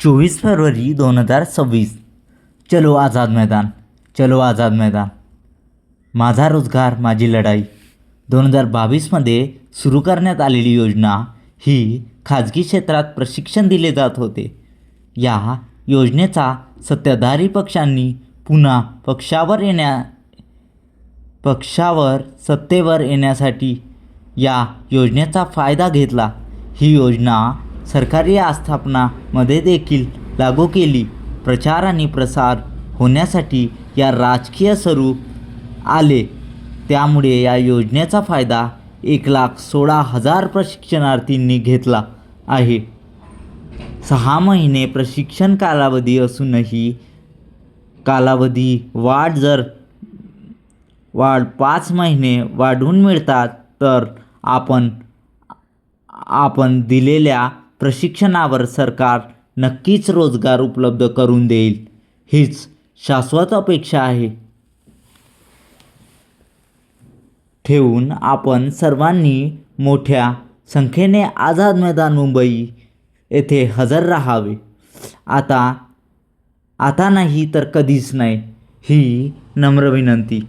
24 February 2026. चलो आझाद मैदान, चलो आझाद मैदान. माझा रोजगार माझी लढाई. 2022मध्ये सुरू करण्यात आलेली योजना ही खाजगी क्षेत्रात प्रशिक्षण दिले जात होते. या योजनेचा सत्ताधारी पक्षांनी पुन्हा सत्तेवर येण्यासाठी या योजनेचा फायदा घेतला. ही योजना सरकारी आस्थापनांमध्ये देखील लागू केली. प्रचार आणि प्रसार होण्यासाठी या राजकीय स्वरूप आले. त्यामुळे या योजनेचा फायदा 1,16,000 प्रशिक्षणार्थींनी घेतला आहे. 6 महिने प्रशिक्षण कालावधी असूनही कालावधी वाढ 5 महिने वाढवून मिळतात तर आपण दिलेल्या प्रशिक्षणावर सरकार नक्कीच रोजगार उपलब्ध करून देईल, हीच शाश्वत अपेक्षा आहे. ठेवून आपण सर्वांनी मोठ्या संख्येने आझाद मैदान मुंबई येथे हजर राहावे. आता नाही तर कधीच नाही, ही नम्र विनंती.